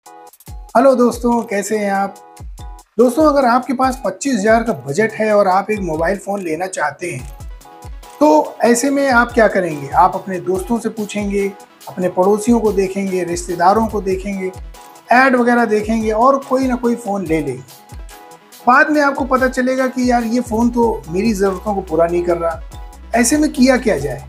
Hello दोस्तों, कैसे हैं आप। दोस्तों, अगर आपके पास 25,000 का बजट है और आप एक मोबाइल फ़ोन लेना चाहते हैं तो ऐसे में आप क्या करेंगे। आप अपने दोस्तों से पूछेंगे, अपने पड़ोसियों को देखेंगे, रिश्तेदारों को देखेंगे, ऐड वगैरह देखेंगे और कोई ना कोई फ़ोन ले लेंगे। बाद में आपको पता चलेगा कि यार ये फ़ोन तो मेरी ज़रूरतों को पूरा नहीं कर रहा। ऐसे में किया क्या जाए।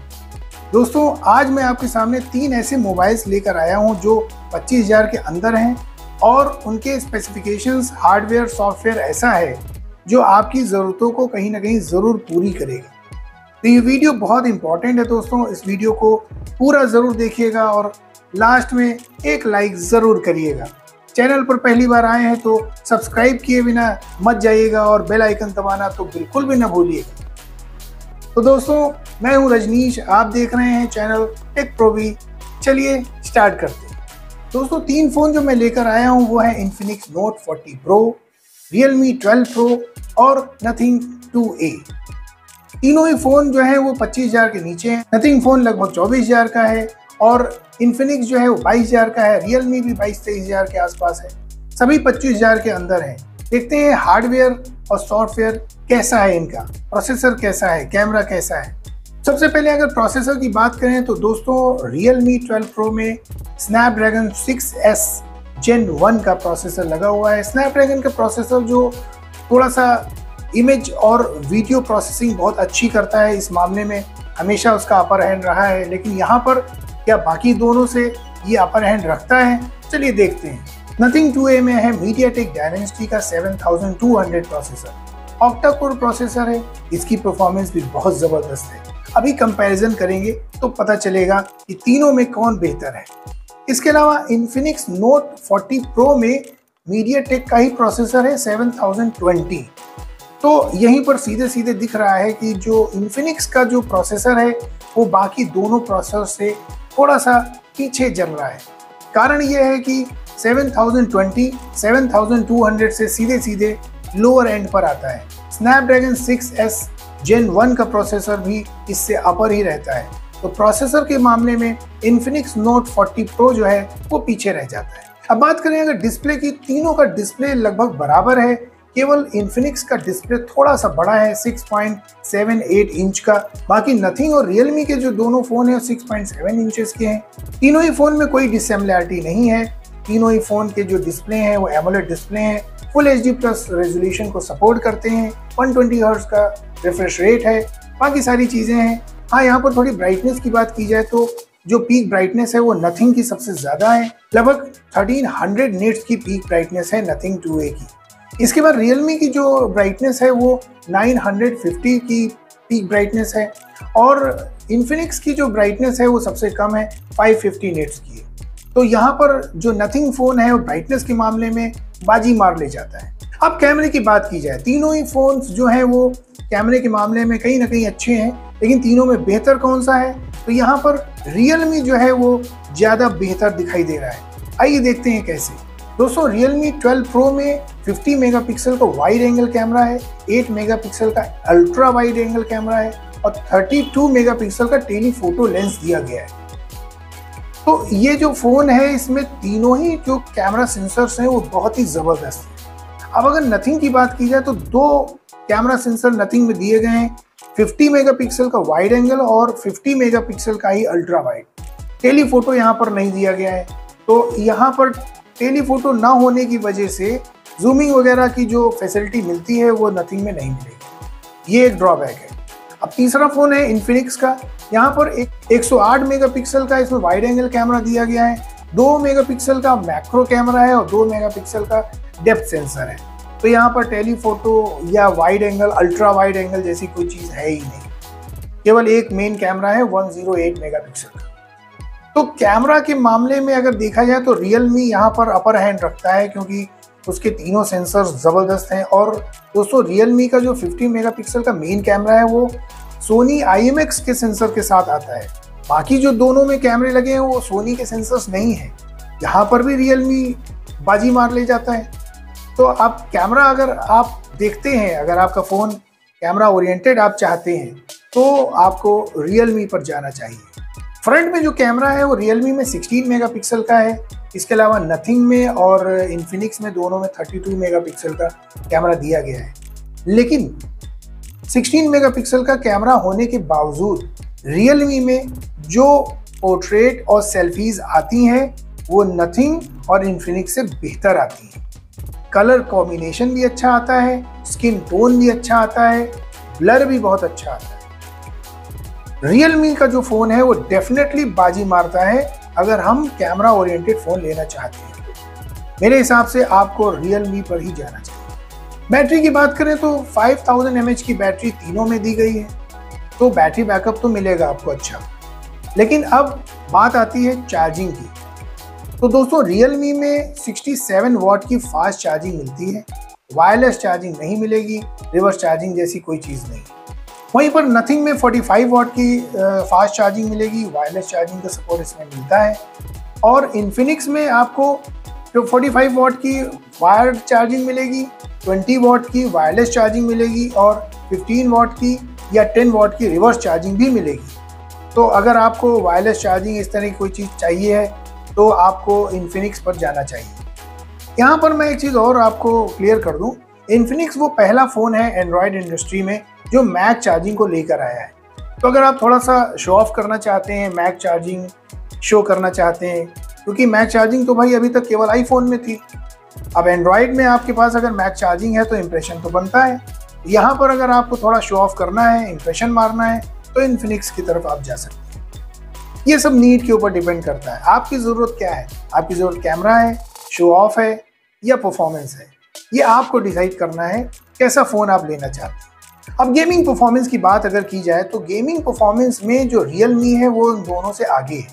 दोस्तों, आज मैं आपके सामने 3 ऐसे मोबाइल्स लेकर आया हूँ जो 25,000 के अंदर हैं और उनके स्पेसिफिकेशंस, हार्डवेयर, सॉफ्टवेयर ऐसा है जो आपकी ज़रूरतों को कहीं ना कहीं ज़रूर पूरी करेगा। तो ये वीडियो बहुत इंपॉर्टेंट है दोस्तों, इस वीडियो को पूरा ज़रूर देखिएगा और लास्ट में एक लाइक ज़रूर करिएगा। चैनल पर पहली बार आए हैं तो सब्सक्राइब किए बिना मत जाइएगा और बेल आइकन दबाना तो बिल्कुल भी ना भूलिएगा। तो दोस्तों, मैं हूं रजनीश, आप देख रहे हैं चैनल टेक प्रोवी। चलिए स्टार्ट करते हैं। दोस्तों, 3 फ़ोन जो मैं लेकर आया हूं वो है Infinix note 40 pro, Realme 12 pro और नथिंग 2A। तीनों ही फ़ोन जो है वो 25,000 के नीचे हैं। नथिंग फ़ोन लगभग 24,000 का है और इन्फिनिक्स जो है वो 22,000 का है। रियलमी भी 22-23,000 के आसपास है। सभी 25,000 के अंदर हैं। देखते हैं हार्डवेयर और सॉफ्टवेयर कैसा है इनका, प्रोसेसर कैसा है, कैमरा कैसा है। सबसे पहले अगर प्रोसेसर की बात करें तो दोस्तों Realme 12 Pro में Snapdragon 6S Gen 1 का प्रोसेसर लगा हुआ है। Snapdragon का प्रोसेसर जो थोड़ा सा इमेज और वीडियो प्रोसेसिंग बहुत अच्छी करता है, इस मामले में हमेशा उसका अपर हैंड रहा है। लेकिन यहाँ पर क्या बाकी दोनों से ये अपर हैंड रखता है, चलिए देखते हैं। नथिंग 2A में है MediaTek Dimensity का 7200 प्रोसेसर। ऑक्टा कोर प्रोसेसर है, इसकी परफॉर्मेंस भी बहुत ज़बरदस्त है। अभी कंपैरिजन करेंगे तो पता चलेगा कि तीनों में कौन बेहतर है। इसके अलावा इन्फिनिक्स नोट 40 प्रो में MediaTek का ही प्रोसेसर है 7020। तो यहीं पर सीधे सीधे दिख रहा है कि जो इन्फिनिक्स का जो प्रोसेसर है वो बाकी दोनों प्रोसेसर से थोड़ा सा पीछे चल रहा है। कारण यह है कि 7020 7200 से सीधे सीधे लोअर एंड पर आता है। स्नैपड्रैगन 6S Gen 1 का प्रोसेसर भी इससे अपर ही रहता है। तो प्रोसेसर के मामले में इन्फिनिक्स नोट 40 प्रो जो है वो पीछे रह जाता है। अब बात करें अगर डिस्प्ले की, तीनों का डिस्प्ले लगभग बराबर है। केवल इन्फिनिक्स का डिस्प्ले थोड़ा सा बड़ा है 6.78 इंच का। बाकी नथिंग और रियलमी के जो दोनों फ़ोन हैं 6.7 इंचेस के हैं। तीनों ही फ़ोन में कोई डिसिमिलैरिटी नहीं है। तीनों ही फ़ोन के जो डिस्प्ले हैं वो एमोलेड डिस्प्ले हैं, फुल HD+ रेजोल्यूशन को सपोर्ट करते हैं, 120 हर्ट्ज का रिफ्रेश रेट है, बाकी सारी चीज़ें हैं। हाँ, यहाँ पर थोड़ी ब्राइटनेस की बात की जाए तो जो पीक ब्राइटनेस है वो नथिंग की सबसे ज़्यादा है। लगभग 1300 निट्स की पीक ब्राइटनेस है नथिंग 2A की। इसके बाद रियलमी की जो ब्राइटनेस है वो 950 की पीक ब्राइटनेस है और इन्फिनिक्स की जो ब्राइटनेस है वो सबसे कम है, 550 निट्स की है। तो यहाँ पर जो नथिंग फ़ोन है वो ब्राइटनेस के मामले में बाजी मार ले जाता है। अब कैमरे की बात की जाए, तीनों ही फ़ोन्स जो हैं वो कैमरे के मामले में कहीं ना कहीं अच्छे हैं, लेकिन तीनों में बेहतर कौन सा है तो यहाँ पर रियलमी जो है वो ज़्यादा बेहतर दिखाई दे रहा है। आइए देखते हैं कैसे। दोस्तों, Realme 12 Pro में 50 मेगापिक्सल का वाइड एंगल कैमरा है, 8 मेगापिक्सल का अल्ट्रा वाइड एंगल कैमरा है और 32 मेगापिक्सल का टेलीफोटो लेंस दिया गया है। तो ये जो फ़ोन है इसमें तीनों ही जो कैमरा सेंसर्स हैं वो बहुत ही ज़बरदस्त है। अब अगर नथिंग की बात की जाए तो 2 कैमरा सेंसर नथिंग में दिए गए हैं, 50 मेगापिक्सल का वाइड एंगल और 50 मेगापिक्सल का ही अल्ट्रा वाइड। टेलीफोटो यहाँ पर नहीं दिया गया है, तो यहाँ पर टेलीफोटो ना होने की वजह से जूमिंग वगैरह की जो फैसिलिटी मिलती है वो नथिंग में नहीं मिलेगी। ये एक ड्रॉबैक है। अब तीसरा फ़ोन है इन्फिनिक्स का। यहाँ पर 108 मेगापिक्सल का इसमें वाइड एंगल कैमरा दिया गया है, 2 मेगापिक्सल का मैक्रो कैमरा है और 2 मेगापिक्सल का डेप्थ सेंसर है। तो यहाँ पर टेलीफोटो या wide angle, ultra wide angle जैसी कोई चीज़ है ही नहीं। केवल एक मेन कैमरा है 108 मेगापिक्सल का। तो कैमरा के मामले में अगर देखा जाए तो रियलमी यहाँ पर अपर हैंड रखता है क्योंकि उसके तीनों सेंसर्स ज़बरदस्त हैं। और दोस्तों, रियलमी का जो 50 मेगापिक्सल का मेन कैमरा है वो सोनी IMX के सेंसर के साथ आता है। बाकी जो दोनों में कैमरे लगे हैं वो सोनी के सेंसर्स नहीं हैं। यहाँ पर भी रियलमी बाजी मार ले जाता है। तो आप कैमरा अगर आप देखते हैं, अगर आपका फ़ोन कैमरा ओरिएंटेड आप चाहते हैं तो आपको रियलमी पर जाना चाहिए। फ्रंट में जो कैमरा है वो Realme में 16 मेगापिक्सल का है। इसके अलावा नथिंग में और इन्फिनिक्स में दोनों में 32 मेगापिक्सल का कैमरा दिया गया है। लेकिन 16 मेगापिक्सल का कैमरा होने के बावजूद Realme में जो पोर्ट्रेट और सेल्फीज आती हैं वो नथिंग और इन्फिनिक्स से बेहतर आती हैं। कलर कॉम्बिनेशन भी अच्छा आता है, स्किन टोन भी अच्छा आता है, ब्लर भी बहुत अच्छा आता है। Realme का जो फ़ोन है वो डेफिनेटली बाजी मारता है अगर हम कैमरा ओरिएंटेड फ़ोन लेना चाहते हैं तो। मेरे हिसाब से आपको Realme पर ही जाना चाहिए। बैटरी की बात करें तो 5000 mAh की बैटरी तीनों में दी गई है, तो बैटरी बैकअप तो मिलेगा आपको अच्छा। लेकिन अब बात आती है चार्जिंग की। तो दोस्तों Realme में 67 वॉट की फास्ट चार्जिंग मिलती है, वायरलेस चार्जिंग नहीं मिलेगी, रिवर्स चार्जिंग जैसी कोई चीज़ नहीं। वहीं पर नथिंग में 45 वॉट की फास्ट चार्जिंग मिलेगी, वायरलेस चार्जिंग का सपोर्ट इसमें मिलता है। और इन्फिनिक्स में आपको 45 वॉट की वायर्ड चार्जिंग मिलेगी, 20 वॉट की वायरलेस चार्जिंग मिलेगी और 15 वॉट की या 10 वॉट की रिवर्स चार्जिंग भी मिलेगी। तो अगर आपको वायरलेस चार्जिंग इस तरह की कोई चीज़ चाहिए है तो आपको इन्फिनिक्स पर जाना चाहिए। यहाँ पर मैं एक चीज़ और आपको क्लियर कर दूँ, इन्फिनिक्स वो पहला फ़ोन है एंड्रॉयड इंडस्ट्री में जो मैक चार्जिंग को लेकर आया है। तो अगर आप थोड़ा सा शो ऑफ करना चाहते हैं, मैक चार्जिंग शो करना चाहते हैं, क्योंकि मैक चार्जिंग तो भाई अभी तक केवल आईफोन में थी, अब एंड्रॉयड में आपके पास अगर मैक चार्जिंग है तो इम्प्रेशन तो बनता है। यहाँ पर अगर आपको थोड़ा शो ऑफ करना है, इम्प्रेशन मारना है, तो इन्फिनिक्स की तरफ आप जा सकते हैं। ये सब नीड के ऊपर डिपेंड करता है, आपकी ज़रूरत क्या है। आपकी ज़रूरत कैमरा है, शो ऑफ है या परफॉर्मेंस है, ये आपको डिसाइड करना है कैसा फ़ोन आप लेना चाहते हैं। अब गेमिंग परफॉर्मेंस की बात अगर की जाए तो गेमिंग परफॉर्मेंस में जो Realme है वो उन दोनों से आगे है।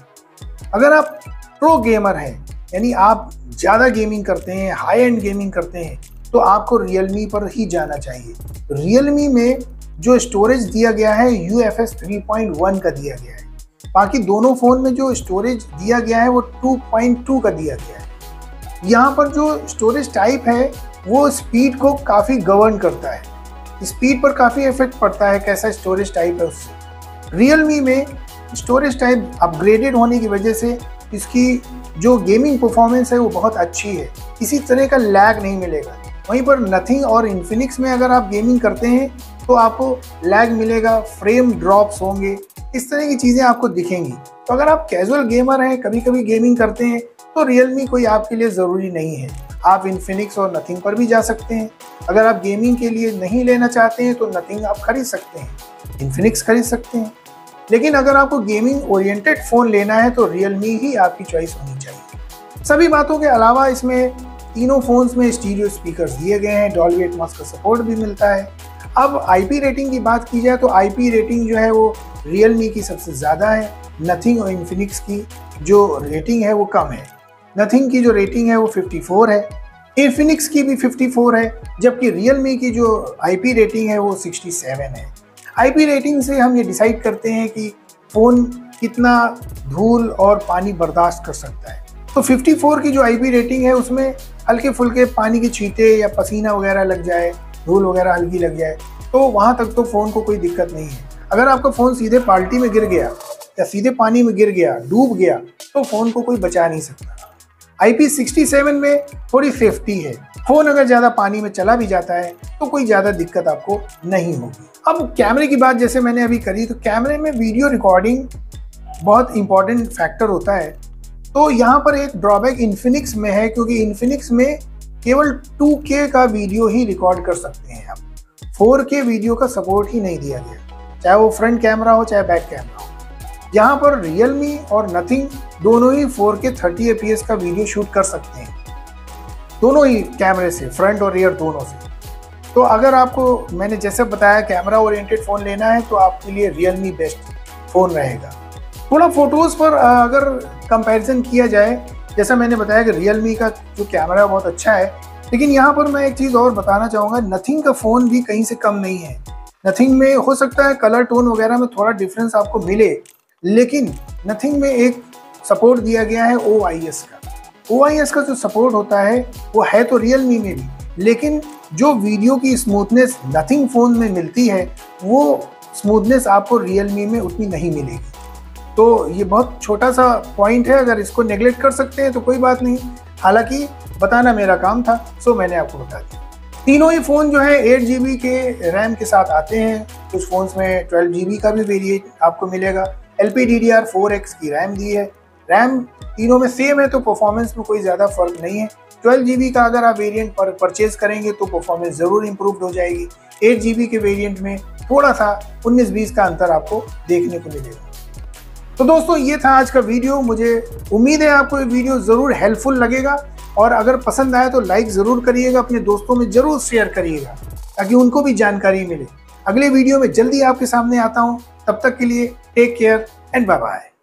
अगर आप प्रो गेमर हैं, यानी आप ज़्यादा गेमिंग करते हैं, हाई एंड गेमिंग करते हैं, तो आपको Realme पर ही जाना चाहिए। Realme में जो स्टोरेज दिया गया है UFS 3.1 का दिया गया है, बाकी दोनों फ़ोन में जो स्टोरेज दिया गया है वो 2.2 का दिया गया है। यहाँ पर जो स्टोरेज टाइप है वो स्पीड को काफ़ी गवर्न करता है, स्पीड पर काफ़ी इफेक्ट पड़ता है कैसा स्टोरेज टाइप है उससे। Realme में स्टोरेज टाइप अपग्रेडेड होने की वजह से इसकी जो गेमिंग परफॉर्मेंस है वो बहुत अच्छी है, किसी तरह का लैग नहीं मिलेगा। वहीं पर नथिंग और इन्फिनिक्स में अगर आप गेमिंग करते हैं तो आपको लैग मिलेगा, फ्रेम ड्रॉप्स होंगे, इस तरह की चीज़ें आपको दिखेंगी। तो अगर आप कैजुअल गेमर हैं, कभी कभी गेमिंग करते हैं, तो Realme कोई आपके लिए ज़रूरी नहीं है। आप इन्फिनिक्स और नथिंग पर भी जा सकते हैं। अगर आप गेमिंग के लिए नहीं लेना चाहते हैं तो नथिंग आप खरीद सकते हैं, इन्फिनिक्स खरीद सकते हैं। लेकिन अगर आपको गेमिंग ओरिएंटेड फ़ोन लेना है तो Realme ही आपकी चॉइस होनी चाहिए। सभी बातों के अलावा इसमें तीनों फ़ोन्स में स्टीरियो स्पीकर्स दिए गए हैं, डॉल्बी एटमॉस का सपोर्ट भी मिलता है। अब IP रेटिंग की बात की जाए तो IP रेटिंग जो है वो Realme की सबसे ज़्यादा है, नथिंग और इन्फिनिक्स की जो रेटिंग है वो कम है। नथिंग की जो रेटिंग है वो 54 है, इन्फिनिक्स की भी 54 है, जबकि Realme की जो IP रेटिंग है वो 67 है। IP रेटिंग से हम ये डिसाइड करते हैं कि फ़ोन कितना धूल और पानी बर्दाश्त कर सकता है। तो 54 की जो IP रेटिंग है उसमें हल्के फुल्के पानी के छींटे या पसीना वगैरह लग जाए, धूल वगैरह हल्की लग जाए, तो वहाँ तक तो फ़ोन को कोई दिक्कत नहीं है। अगर आपका फ़ोन सीधे बाल्टी में गिर गया या सीधे पानी में गिर गया, डूब गया, तो फ़ोन को कोई बचा नहीं सकता। IP67 में थोड़ी सेफ्टी है, फ़ोन अगर ज़्यादा पानी में चला भी जाता है तो कोई ज़्यादा दिक्कत आपको नहीं होगी। अब कैमरे की बात जैसे मैंने अभी करी, तो कैमरे में वीडियो रिकॉर्डिंग बहुत इंपॉर्टेंट फैक्टर होता है। तो यहाँ पर एक ड्रॉबैक इन्फिनिक्स में है, क्योंकि इन्फिनिक्स में केवल 2K का वीडियो ही रिकॉर्ड कर सकते हैं आप, 4K वीडियो का सपोर्ट ही नहीं दिया गया, चाहे वो फ्रंट कैमरा हो चाहे बैक कैमरा हो। यहाँ पर Realme और नथिंग दोनों ही 4K 30 fps का वीडियो शूट कर सकते हैं, दोनों ही कैमरे से, फ्रंट और रियर दोनों से। तो अगर आपको मैंने जैसे बताया कैमरा ओरिएंटेड फ़ोन लेना है तो आपके लिए Realme बेस्ट फ़ोन रहेगा। थोड़ा फ़ोटोज़ पर अगर कंपैरिजन किया जाए, जैसा मैंने बताया कि Realme का जो कैमरा है बहुत अच्छा है, लेकिन यहाँ पर मैं एक चीज़ और बताना चाहूँगा, नथिंग का फ़ोन भी कहीं से कम नहीं है। नथिंग में हो सकता है कलर टोन वगैरह में थोड़ा डिफरेंस आपको मिले, लेकिन नथिंग में एक सपोर्ट दिया गया है OIS का। OIS का जो सपोर्ट होता है वो है तो Realme में भी, लेकिन जो वीडियो की स्मूथनेस नथिंग फ़ोन में मिलती है वो स्मूथनेस आपको Realme में उतनी नहीं मिलेगी। तो ये बहुत छोटा सा पॉइंट है, अगर इसको नेगलेक्ट कर सकते हैं तो कोई बात नहीं, हालांकि बताना मेरा काम था, सो मैंने आपको बता दिया। तीनों ही फ़ोन जो है 8 GB के रैम के साथ आते हैं। कुछ फ़ोन्स में 12 GB का भी वेरिएंट आपको मिलेगा। LPDDR4X की रैम दी है। रैम तीनों में सेम है तो परफॉर्मेंस में कोई ज़्यादा फर्क नहीं है। 12 GB का अगर आप वेरिएंट परचेज करेंगे तो परफॉर्मेंस ज़रूर इम्प्रूव हो जाएगी। 8 GB के वेरिएंट में थोड़ा सा 19-20 का अंतर आपको देखने को मिलेगा। तो दोस्तों ये था आज का वीडियो। मुझे उम्मीद है आपको ये वीडियो ज़रूर हेल्पफुल लगेगा, और अगर पसंद आए तो लाइक ज़रूर करिएगा, अपने दोस्तों में ज़रूर शेयर करिएगा ताकि उनको भी जानकारी मिले। अगले वीडियो में जल्दी आपके सामने आता हूँ, तब तक के लिए take care and bye bye.